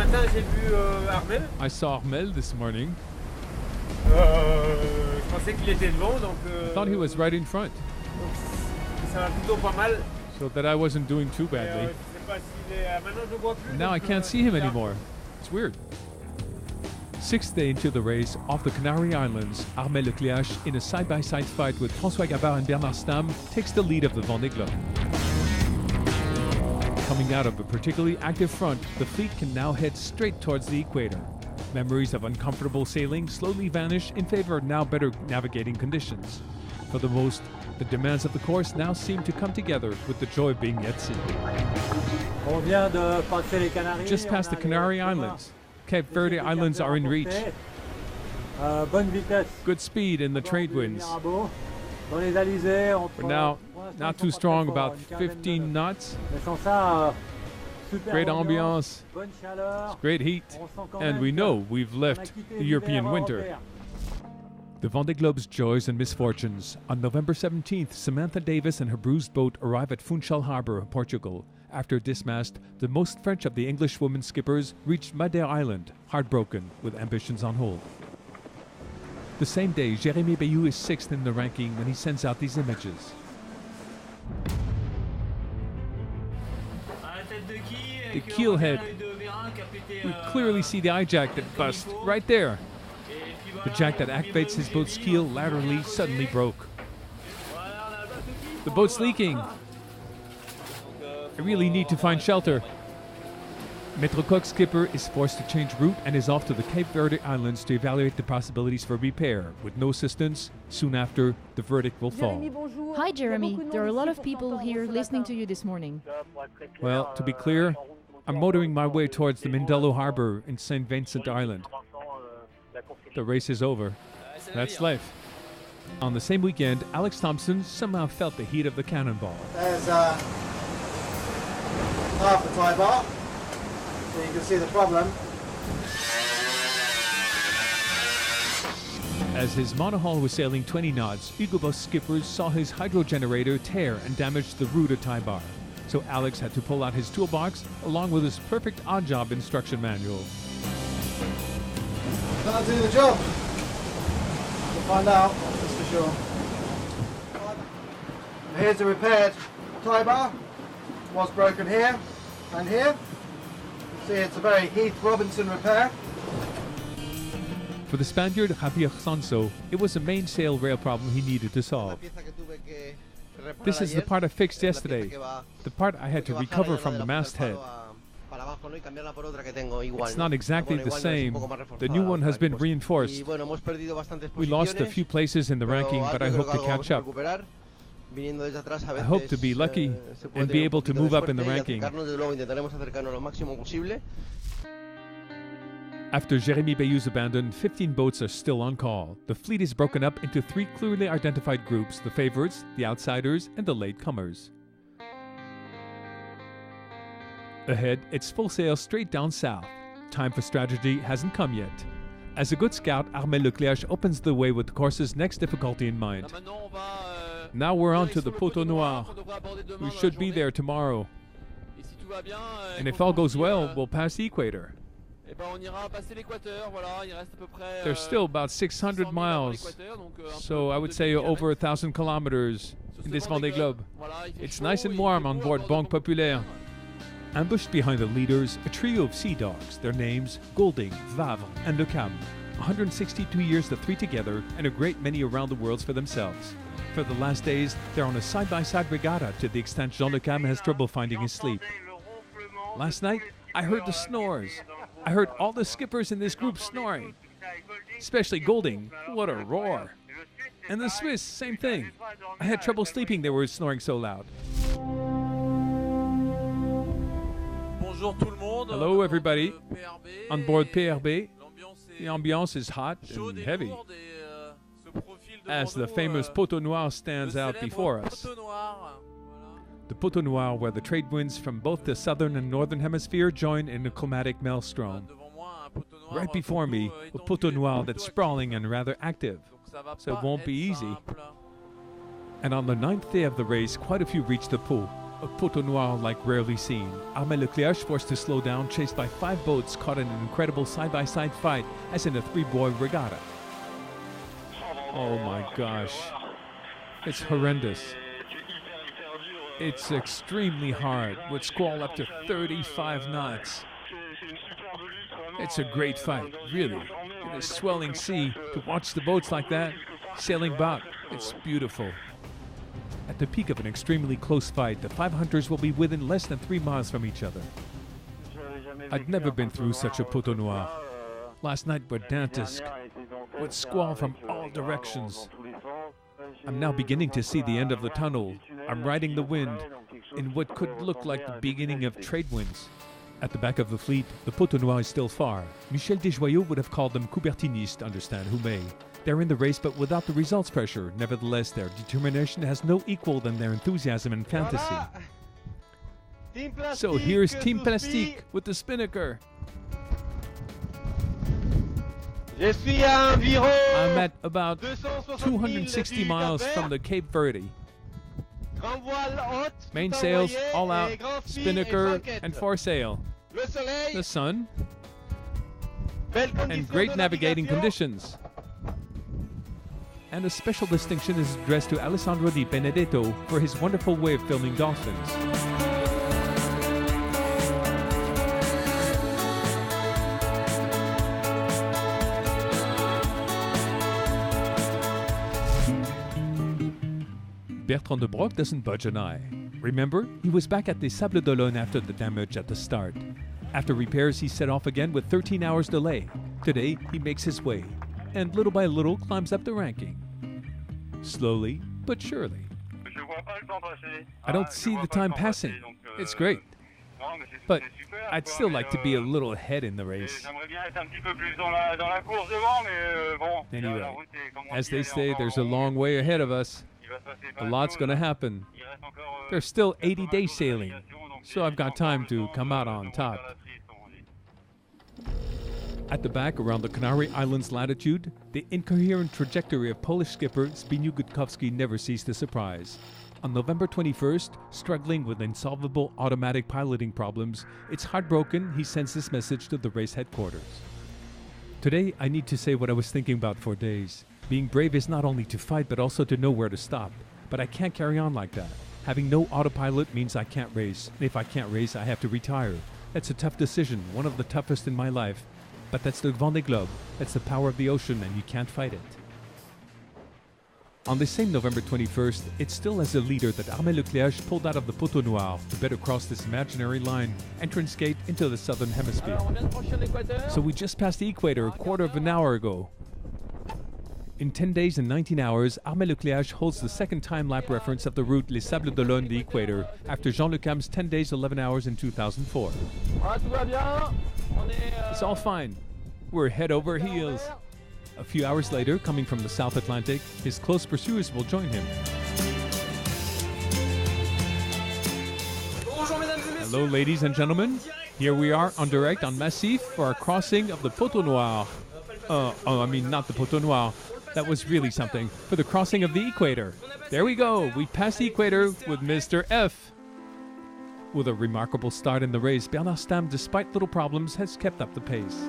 matin, j'ai vu Armel. I saw Armel this morning. Je pensais qu'il était devant, donc. I thought he was right in front. Donc, ça va plutôt pas mal. So that I wasn't doing too badly. Je sais pas s'il est. Maintenant, je le vois plus. Now I donc, can't see him bizarre. anymore. It's weird. Sixth day into the race, off the Canary Islands, Armel Lecléache, in a side-by-side fight with François Gabard and Bernard Stamm, takes the lead of the Vendée Globe. Coming out of a particularly active front, the fleet can now head straight towards the equator. Memories of uncomfortable sailing slowly vanish in favor of now better navigating conditions. For the most, the demands of the course now seem to come together with the joy of being at sea. On vient de passer les Canaries. Just past the Canary Islands, Cape Verde Islands are in reach. Bonne vitesse. Good speed in the trade winds. Dans les alizés, But now, not too strong, about 15 knots. Mais sans ça, super Great ambiance, bonne chaleur. great heat, On sent quand and même we que know we've on a left quitté the European l'hiver winter. européen. The Vendée Globe's joys and misfortunes. On November 17th, Samantha Davis and her bruised boat arrive at Funchal Harbour, Portugal. After dismast, the most French of the English women skippers reached Madère Island, heartbroken, with ambitions on hold. The same day, Jérémy Bayou is sixth in the ranking when he sends out these images. The keel head. We clearly see the eye jack that bust right there. The jack that activates his boat's keel laterally suddenly broke. The boat's leaking. I really need to find shelter. Maître Coq skipper is forced to change route and is off to the Cape Verde Islands to evaluate the possibilities for repair. With no assistance, soon after, the verdict will fall. Hi, Jeremy. There are a lot of people here listening to you this morning. Well, to be clear, I'm motoring my way towards the Mindelo Harbor in St. Vincent Island. The race is over. That's life. On the same weekend, Alex Thompson somehow felt the heat of the cannonball. There's half the tie bar, so you can see the problem. As his monohull was sailing 20 knots, Hugo Boss skippers saw his hydro generator tear and damage the rudder tie bar. So Alex had to pull out his toolbox along with his perfect odd-job instruction manual. That'll do the job. We'll find out, that's for sure. Here's a repaired tie bar. Was broken here and here. You see it's a very Heath Robinson repair. For the Spaniard Javier Sanso, it was a mainsail rail problem he needed to solve. This is the part I fixed yesterday, the part I had to recover from the masthead. It's not exactly the same. The new one has been reinforced. We lost a few places in the ranking, but I hope to catch up. I hope to be lucky and be able to move up in the ranking. After Jérémy Bayou's abandon, 15 boats are still on call. The fleet is broken up into three clearly identified groups: the favorites, the outsiders, and the latecomers. Ahead, it's full sail straight down south. Time for strategy hasn't come yet. As a good scout, Armel Lecléache opens the way with the course's next difficulty in mind. Now we're on to the Poteau Noir. We should be there tomorrow. And if all goes well, we'll pass the equator. There's still about 600 miles, so I would say over 1,000 kilometers in this Vendée Globe. It's nice and warm on board Banque Populaire. Ambushed behind the leaders, a trio of sea dogs, their names Golding, Vavre, and Le Cam. 162 years the three together, and a great many around the world for themselves. For the last days, they're on a side-by-side regatta to the extent Jean Le Cam has trouble finding his sleep. Last night, I heard the snores. I heard all the skippers in this group snoring. Especially Golding. What a roar. And the Swiss, same thing. I had trouble sleeping, they were snoring so loud. Hello everybody. On board PRB, the ambiance is hot and heavy, as the famous Poteau Noir stands out before us. The Poteau Noir, where the trade winds from both the southern and northern hemisphere join in a climatic maelstrom. Right before me, a Poteau Noir that's sprawling and rather active, so it won't be easy. And on the 9th day of the race, quite a few reach the pool. A Poteau Noir like rarely seen. Armel Leclerc forced to slow down, chased by 5 boats caught in an incredible side-by-side fight, as in a 3-boy regatta. Oh my gosh. It's horrendous. It's extremely hard, with squall up to 35 knots. It's a great fight, really. In a swelling sea, to watch the boats like that, sailing about, it's beautiful. At the peak of an extremely close fight, the 5 hunters will be within less than 3 miles from each other. I'd never been through such a Poteau Noir. Last night were dantesque, with squall from all directions. I'm now beginning to see the end of the tunnel. I'm riding the wind in what could look like the beginning of trade winds. At the back of the fleet, the Poteau Noir is still far. Michel Desjoyaux would have called them Coubertinistes, understand who may. They're in the race, but without the results pressure. Nevertheless, their determination has no equal than their enthusiasm and fantasy. So here's Team Plastique with the Spinnaker. I'm at about 260 miles from the Cape Verde. Main sails all out, Spinnaker and foresail. The sun and great navigating conditions. And a special distinction is addressed to Alessandro Di Benedetto for his wonderful way of filming dolphins. Bertrand de Broc doesn't budge an eye. Remember, he was back at the Sables d'Olonne after the damage at the start. After repairs, he set off again with 13 hours delay. Today, he makes his way, and little by little climbs up the ranking. Slowly, but surely. I don't see the time passing. It's great. But I'd still like to be a little ahead in the race. Anyway, as they say, there's a long way ahead of us. A lot's going to happen. There's still 80 days sailing, so I've got time to come out on top. At the back, around the Canary Islands latitude, the incoherent trajectory of Polish skipper Zbigniew Gutkowski never ceased to surprise. On November 21st, struggling with insolvable automatic piloting problems, it's heartbroken he sends this message to the race headquarters. Today, I need to say what I was thinking about for days. Being brave is not only to fight, but also to know where to stop. But I can't carry on like that. Having no autopilot means I can't race. If I can't race, I have to retire. That's a tough decision, one of the toughest in my life. But that's the Vendée Globe. That's the power of the ocean, and you can't fight it. On the same November 21st, it's still as a leader that Armel Leclerc pulled out of the Poteau Noir to better cross this imaginary line, entrance gate into the southern hemisphere. So we just passed the equator a quarter of an hour ago. In 10 days and 19 hours, Armel Leclerc holds the second time-lap reference of the route Les Sables d'Olonne the Equator, after Jean Le Cam's 10 days, 11 hours in 2004. It's all fine. We're head over heels. A few hours later, coming from the South Atlantic, his close pursuers will join him. Hello, ladies and gentlemen. Here we are on direct on Massif for our crossing of the Poteau Noir. Not the Poteau Noir. That was really something. For the crossing of the equator. There we go. We passed the equator with Mr. F. With a remarkable start in the race, Bernard Stamm, despite little problems, has kept up the pace.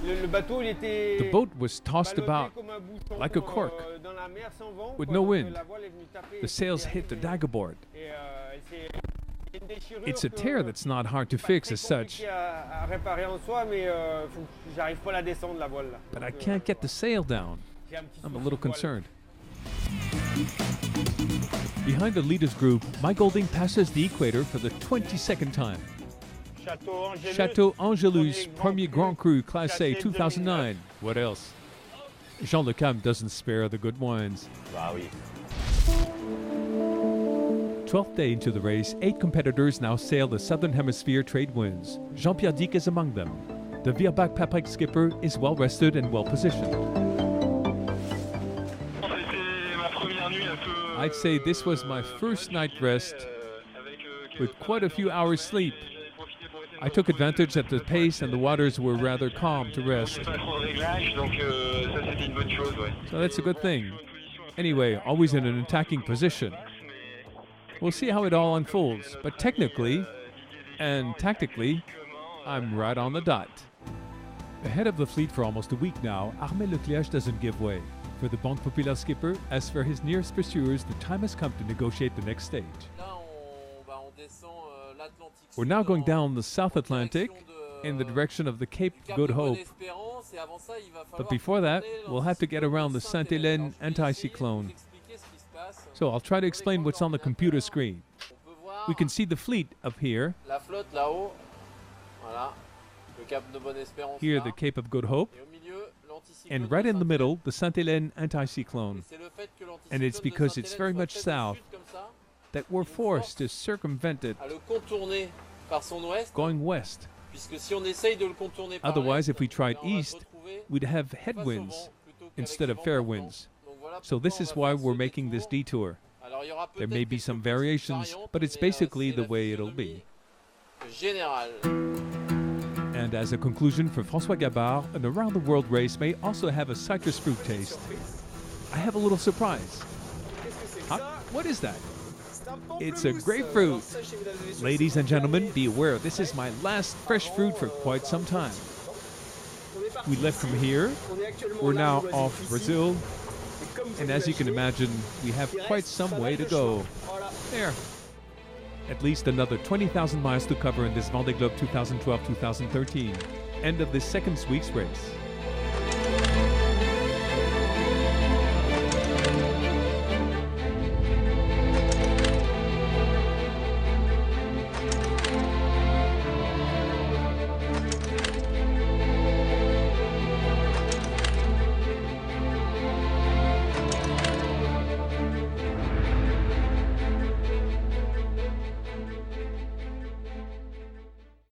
The boat was tossed about like a cork, with no wind. The sails hit the daggerboard. It's a tear that's not hard to fix as such. But I can't get the sail down. I'm a little concerned. Behind the leaders group, Mike Golding passes the equator for the 22nd time. Chateau Angelus, Premier Grand Cru, Class A, 2009. What else? Jean Le Cam doesn't spare the good wines. 12th day into the race, 8 competitors now sail the Southern Hemisphere trade winds. Jean-Pierre Dick is among them. The Virbac Paprec skipper is well rested and well positioned. I'd say this was my first night rest with quite a few hours sleep. I took advantage that the pace and the waters were rather calm to rest. So that's a good thing. Anyway, always in an attacking position. We'll see how it all unfolds, but technically and tactically, I'm right on the dot. Ahead of the fleet for almost a week now, Armel Leclerc doesn't give way. For the Banque Populaire skipper, as for his nearest pursuers, the time has come to negotiate the next stage. We're now going down the South Atlantic in the direction of the Cape Good Hope. But before that, we'll have to get around the Sainte-Hélène anticyclone. So I'll try to explain what's on the computer screen. We can see the fleet up here. Here, the Cape of Good Hope. And right in the middle, the Sainte-Hélène anticyclone. And it's because it's very much south that we're forced to circumvent it, going west. Otherwise, if we tried east, we'd have headwinds instead of fair winds. So this is why we're making this detour. There may be some variations, but it's basically the way it'll be. And as a conclusion for François Gabard, an around-the-world race may also have a citrus fruit taste. I have a little surprise. Huh? What is that? It's a grapefruit. Ladies and gentlemen, be aware, this is my last fresh fruit for quite some time. We left from here. We're now off Brazil. And as you can imagine, we have quite some way to go. There. At least another 20,000 miles to cover in this Vendée Globe 2012-2013. End of this second week's race.